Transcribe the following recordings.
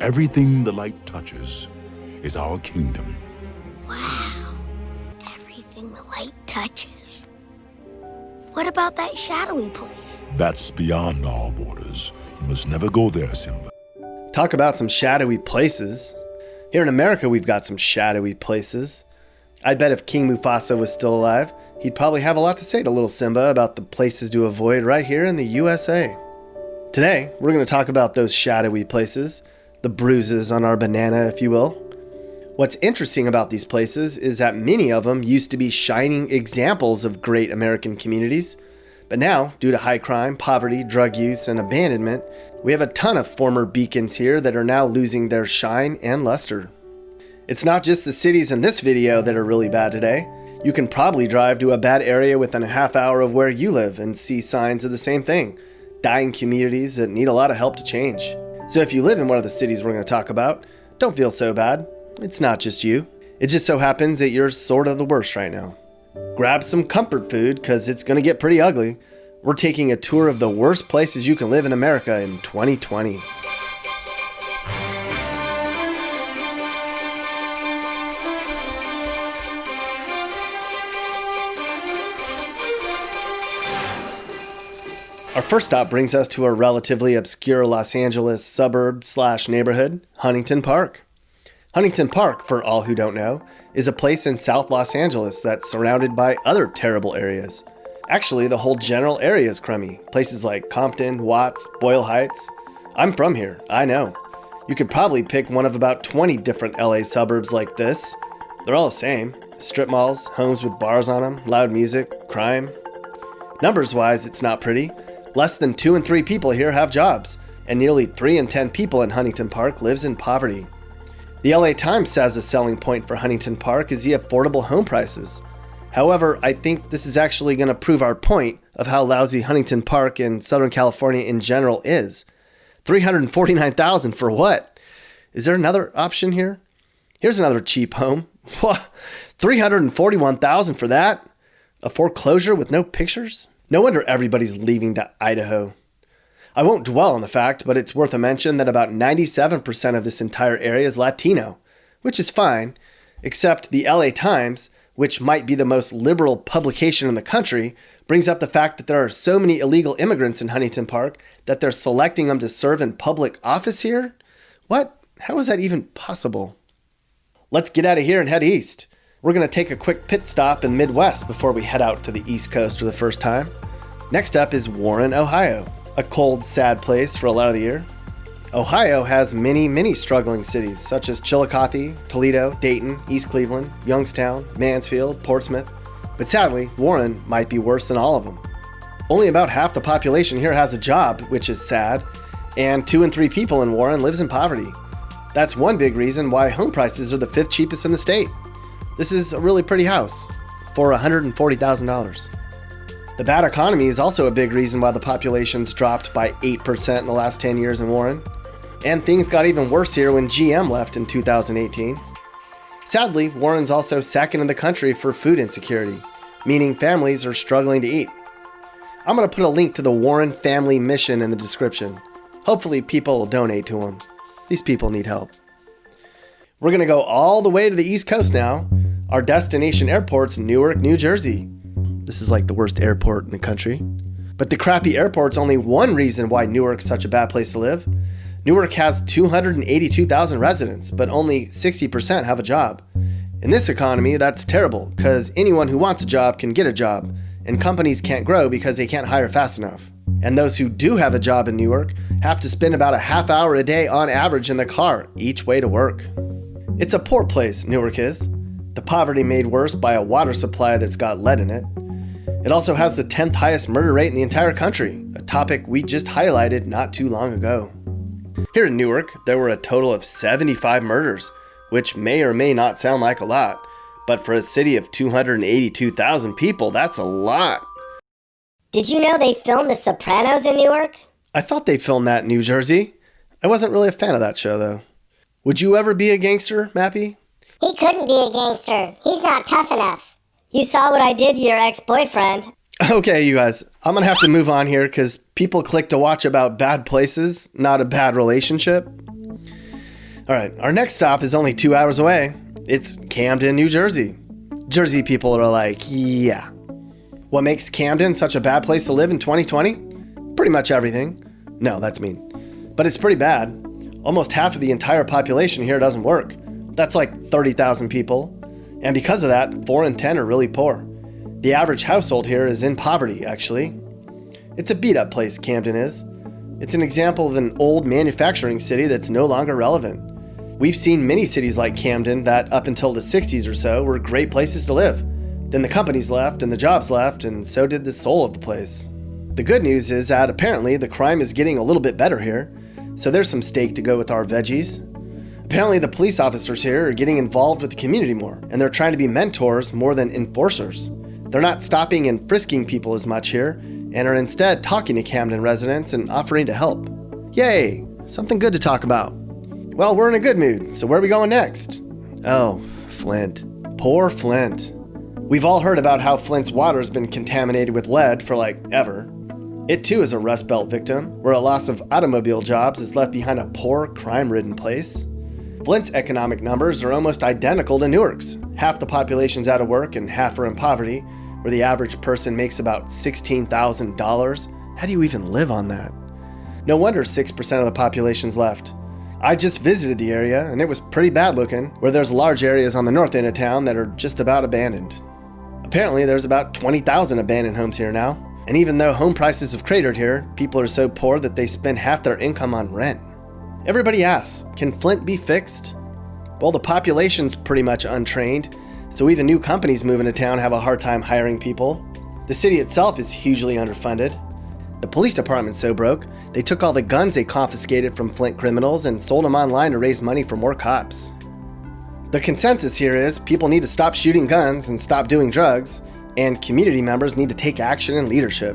Everything the light touches is our kingdom. Wow. Everything the light touches. What about that shadowy place? That's beyond our borders. You must never go there, Simba. Talk about some shadowy places. Here in America, we've got some shadowy places. I bet if King Mufasa was still alive, he'd probably have a lot to say to little Simba about the places to avoid right here in the USA. Today, we're going to talk about those shadowy places, the bruises on our banana, if you will. What's interesting about these places is that many of them used to be shining examples of great American communities, but now, due to high crime, poverty, drug use, and abandonment, we have a ton of former beacons here that are now losing their shine and luster. It's not just the cities in this video that are really bad today. You can probably drive to a bad area within a half hour of where you live and see signs of the same thing. Dying communities that need a lot of help to change. So if you live in one of the cities we're going to talk about, don't feel so bad. It's not just you. It just so happens that you're sort of the worst right now. Grab some comfort food because it's going to get pretty ugly. We're taking a tour of the worst places you can live in America in 2020. Our first stop brings us to a relatively obscure Los Angeles suburb/neighborhood, Huntington Park. Huntington Park, for all who don't know, is a place in South Los Angeles that's surrounded by other terrible areas. Actually, the whole general area is crummy. Places like Compton, Watts, Boyle Heights. I'm from here, I know. You could probably pick one of about 20 different LA suburbs like this. They're all the same. Strip malls, homes with bars on them, loud music, crime. Numbers-wise, it's not pretty. Less than 2 in 3 people here have jobs, and nearly 3 in 10 people in Huntington Park lives in poverty. The LA Times says a selling point for Huntington Park is the affordable home prices. However, I think this is actually going to prove our point of how lousy Huntington Park and Southern California in general is. $349,000 for what? Is there another option here? Here's another cheap home. $341,000 for that? A foreclosure with no pictures? No wonder everybody's leaving to Idaho. I won't dwell on the fact, but it's worth a mention that about 97% of this entire area is Latino, which is fine, except the LA Times, which might be the most liberal publication in the country, brings up the fact that there are so many illegal immigrants in Huntington Park that they're selecting them to serve in public office here? What? How is that even possible? Let's get out of here and head east. We're going to take a quick pit stop in Midwest before we head out to the East Coast for the first time. Next up is Warren, Ohio, a cold, sad place for a lot of the year. Ohio has many struggling cities such as Chillicothe, Toledo, Dayton, East Cleveland, Youngstown, Mansfield, Portsmouth, but sadly, Warren might be worse than all of them. Only about half the population here has a job, which is sad, and 2 in 3 people in Warren lives in poverty. That's one big reason why home prices are the 5th cheapest in the state. This is a really pretty house for $140,000. The bad economy is also a big reason why the population's dropped by 8% in the last 10 years in Warren. And things got even worse here when GM left in 2018. Sadly, Warren's also second in the country for food insecurity, meaning families are struggling to eat. I'm going to put a link to the Warren Family Mission in the description. Hopefully people will donate to them. These people need help. We're going to go all the way to the East Coast now. Our destination airport's Newark, New Jersey. This is like the worst airport in the country. But the crappy airport's only one reason why Newark's such a bad place to live. Newark has 282,000 residents, but only 60% have a job. In this economy, that's terrible, because anyone who wants a job can get a job, and companies can't grow because they can't hire fast enough. And those who do have a job in Newark have to spend about a half hour a day on average in the car each way to work. It's a poor place, Newark is. The poverty made worse by a water supply that's got lead in it. It also has the 10th highest murder rate in the entire country, a topic we just highlighted not too long ago. Here in Newark, there were a total of 75 murders, which may or may not sound like a lot, but for a city of 282,000 people, that's a lot. Did you know they filmed The Sopranos in Newark? I thought they filmed that in New Jersey. I wasn't really a fan of that show, though. Would you ever be a gangster, Mappy? He couldn't be a gangster. He's not tough enough. You saw what I did to your ex-boyfriend. Okay, you guys, I'm gonna have to move on here because people click to watch about bad places, not a bad relationship. All right, our next stop is only 2 hours away. It's Camden, New Jersey. Jersey people are like, yeah. What makes Camden such a bad place to live in 2020? Pretty much everything. No, that's mean. But it's pretty bad. Almost half of the entire population here doesn't work. That's like 30,000 people. And because of that, 4 in 10 are really poor. The average household here is in poverty, actually. It's a beat-up place, Camden is. It's an example of an old manufacturing city that's no longer relevant. We've seen many cities like Camden that, up until the 60s or so, were great places to live. Then the companies left and the jobs left, and so did the soul of the place. The good news is that apparently the crime is getting a little bit better here, so there's some steak to go with our veggies. Apparently the police officers here are getting involved with the community more, and they're trying to be mentors more than enforcers. They're not stopping and frisking people as much here, and are instead talking to Camden residents and offering to help. Yay! Something good to talk about. Well, we're in a good mood, so where are we going next? Oh, Flint. Poor Flint. We've all heard about how Flint's water has been contaminated with lead for ever. It too is a Rust Belt victim, where a loss of automobile jobs is left behind a poor, crime-ridden place. Flint's economic numbers are almost identical to Newark's. Half the population's out of work and half are in poverty, where the average person makes about $16,000. How do you even live on that? No wonder 6% of the population's left. I just visited the area, and it was pretty bad looking, where there's large areas on the north end of town that are just about abandoned. Apparently, there's about 20,000 abandoned homes here now, and even though home prices have cratered here, people are so poor that they spend half their income on rent. Everybody asks, can Flint be fixed? Well, the population's pretty much untrained, so even new companies moving to town have a hard time hiring people. The city itself is hugely underfunded. The police department's so broke, they took all the guns they confiscated from Flint criminals and sold them online to raise money for more cops. The consensus here is people need to stop shooting guns and stop doing drugs, and community members need to take action and leadership.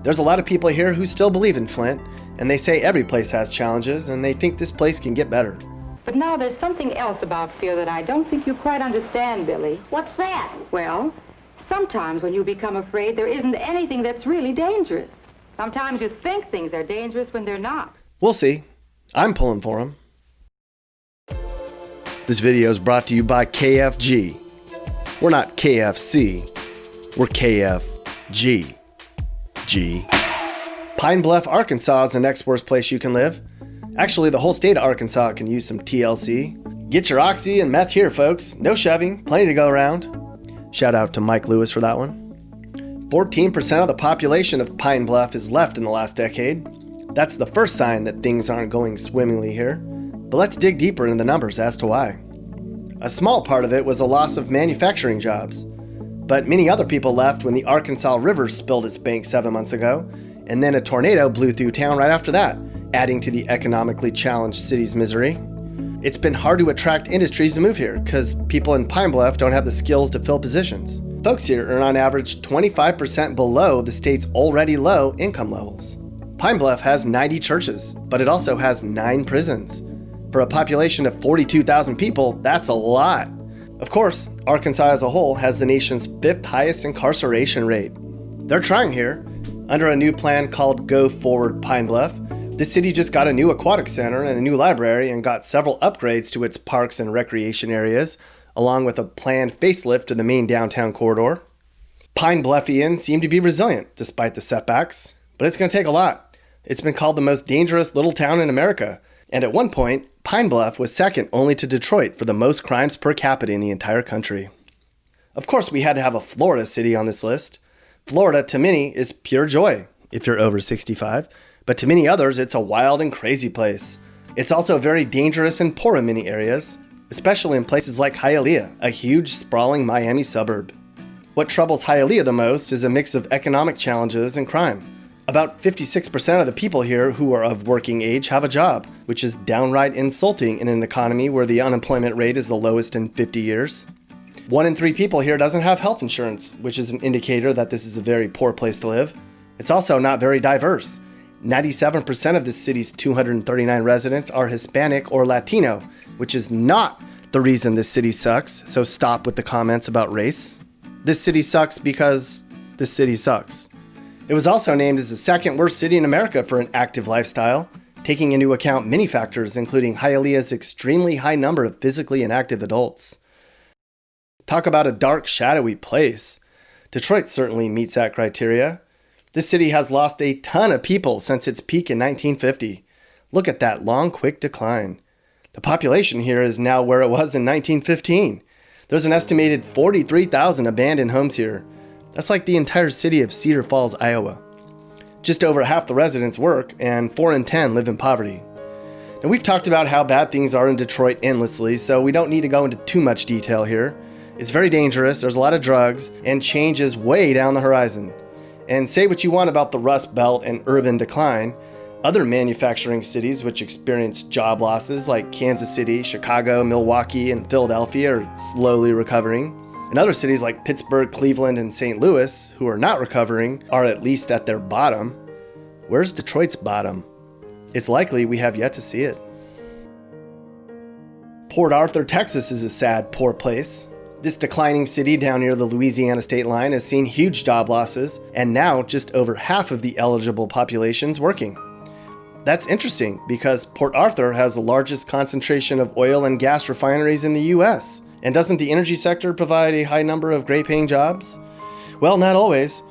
There's a lot of people here who still believe in Flint, and they say every place has challenges, and they think this place can get better. But now there's something else about fear that I don't think you quite understand, Billy. What's that? Well, sometimes when you become afraid, there isn't anything that's really dangerous. Sometimes you think things are dangerous when they're not. We'll see. I'm pulling for them. This video is brought to you by KFG. We're not KFC. We're KFG. G. Pine Bluff, Arkansas is the next worst place you can live. Actually, the whole state of Arkansas can use some TLC. Get your oxy and meth here, folks. No shoving, plenty to go around. Shout out to Mike Lewis for that one. 14% of the population of Pine Bluff is left in the last decade. That's the first sign that things aren't going swimmingly here. But let's dig deeper into the numbers as to why. A small part of it was a loss of manufacturing jobs. But many other people left when the Arkansas River spilled its banks 7 months ago, and then a tornado blew through town right after that, adding to the economically challenged city's misery. It's been hard to attract industries to move here because people in Pine Bluff don't have the skills to fill positions. Folks here earn on average 25% below the state's already low income levels. Pine Bluff has 90 churches, but it also has 9 prisons. For a population of 42,000 people, that's a lot. Of course, Arkansas as a whole has the nation's 5th highest incarceration rate. They're trying here. Under a new plan called Go Forward Pine Bluff, the city just got a new aquatic center and a new library and got several upgrades to its parks and recreation areas, along with a planned facelift to the main downtown corridor. Pine Bluffians seem to be resilient despite the setbacks, but it's going to take a lot. It's been called the most dangerous little town in America, and at one point, Pine Bluff was second only to Detroit for the most crimes per capita in the entire country. Of course, we had to have a Florida city on this list. Florida, to many, is pure joy, if you're over 65, but to many others, it's a wild and crazy place. It's also very dangerous and poor in many areas, especially in places like Hialeah, a huge, sprawling Miami suburb. What troubles Hialeah the most is a mix of economic challenges and crime. About 56% of the people here who are of working age have a job, which is downright insulting in an economy where the unemployment rate is the lowest in 50 years. 1 in 3 people here doesn't have health insurance, which is an indicator that this is a very poor place to live. It's also not very diverse. 97% of the city's 239 residents are Hispanic or Latino, which is not the reason this city sucks, so stop with the comments about race. This city sucks because this city sucks. It was also named as the 2nd worst city in America for an active lifestyle. taking into account many factors, including Hialeah's extremely high number of physically inactive adults. Talk about a dark, shadowy place. Detroit certainly meets that criteria. This city has lost a ton of people since its peak in 1950. Look at that long, quick decline. The population here is now where it was in 1915. There's an estimated 43,000 abandoned homes here. That's like the entire city of Cedar Falls, Iowa. Just over half the residents work, and 4 in 10 live in poverty. Now, we've talked about how bad things are in Detroit endlessly, so we don't need to go into too much detail here. It's very dangerous, there's a lot of drugs, and change is way down the horizon. And say what you want about the Rust Belt and urban decline, other manufacturing cities which experience job losses like Kansas City, Chicago, Milwaukee, and Philadelphia are slowly recovering. And other cities like Pittsburgh, Cleveland, and St. Louis, who are not recovering, are at least at their bottom. Where's Detroit's bottom? It's likely we have yet to see it. Port Arthur, Texas is a sad, poor place. This declining city down near the Louisiana state line has seen huge job losses, and now just over half of the eligible population's working. That's interesting because Port Arthur has the largest concentration of oil and gas refineries in the US. And doesn't the energy sector provide a high number of great-paying jobs? Well, not always.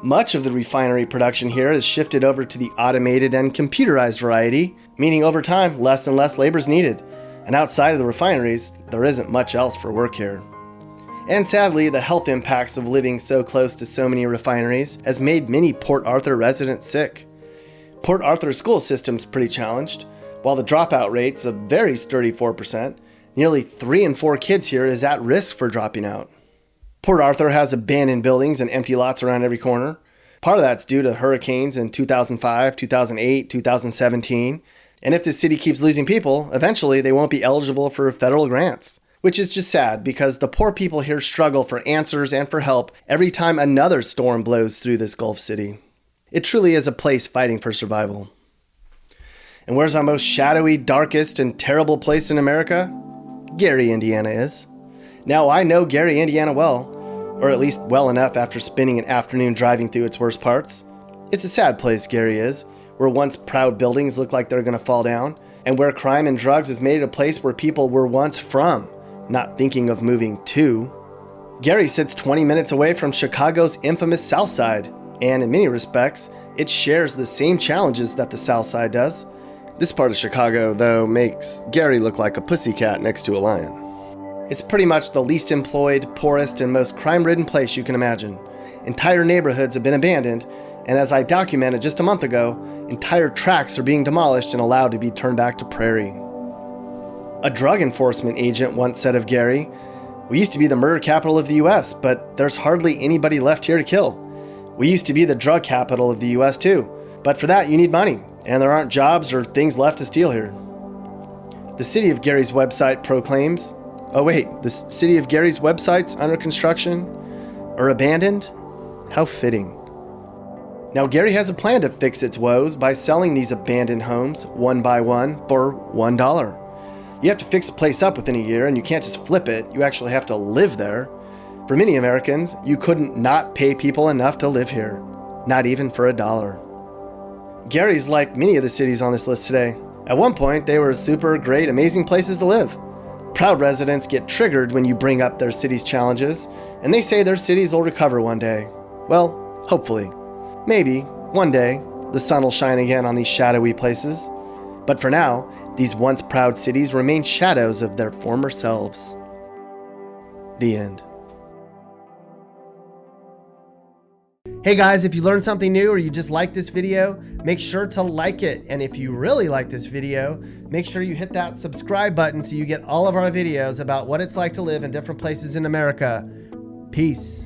Much of the refinery production here is shifted over to the automated and computerized variety, meaning over time, less and less labor is needed. And outside of the refineries, there isn't much else for work here. And sadly, the health impacts of living so close to so many refineries has made many Port Arthur residents sick. Port Arthur's school system's pretty challenged. While the dropout rate's a very sturdy 4%, nearly 3 in 4 kids here is at risk for dropping out. Port Arthur has abandoned buildings and empty lots around every corner. Part of that's due to hurricanes in 2005, 2008, 2017. And if this city keeps losing people, eventually they won't be eligible for federal grants. Which is just sad because the poor people here struggle for answers and for help every time another storm blows through this Gulf city. It truly is a place fighting for survival. And where's our most shadowy, darkest, and terrible place in America? Gary, Indiana is. Now, I know Gary, Indiana well, or at least well enough after spending an afternoon driving through its worst parts. It's a sad place, Gary is, where once proud buildings look like they're going to fall down, and where crime and drugs has made it a place where people were once from, not thinking of moving to. Gary sits 20 minutes away from Chicago's infamous South Side, and in many respects, it shares the same challenges that the South Side does. This part of Chicago, though, makes Gary look like a pussycat next to a lion. It's pretty much the least employed, poorest, and most crime-ridden place you can imagine. Entire neighborhoods have been abandoned, and as I documented just a month ago, entire tracts are being demolished and allowed to be turned back to prairie. A drug enforcement agent once said of Gary, "We used to be the murder capital of the US, but there's hardly anybody left here to kill. We used to be the drug capital of the US too, but for that you need money, and there aren't jobs or things left to steal here." The city of Gary's website proclaims, the city of Gary's website's under construction or abandoned? How fitting. Now Gary has a plan to fix its woes by selling these abandoned homes one by one for $1. You have to fix a place up within a year, and you can't just flip it, you actually have to live there. For many Americans, you couldn't not pay people enough to live here, not even for $1. Gary's like many of the cities on this list today. At one point, they were super great, amazing places to live. Proud residents get triggered when you bring up their city's challenges, and they say their cities will recover one day. Well, hopefully. Maybe, one day, the sun will shine again on these shadowy places. But for now, these once proud cities remain shadows of their former selves. The end. Hey guys, if you learned something new or you just like this video, make sure to like it. And if you really like this video, make sure you hit that subscribe button so you get all of our videos about what it's like to live in different places in America. Peace.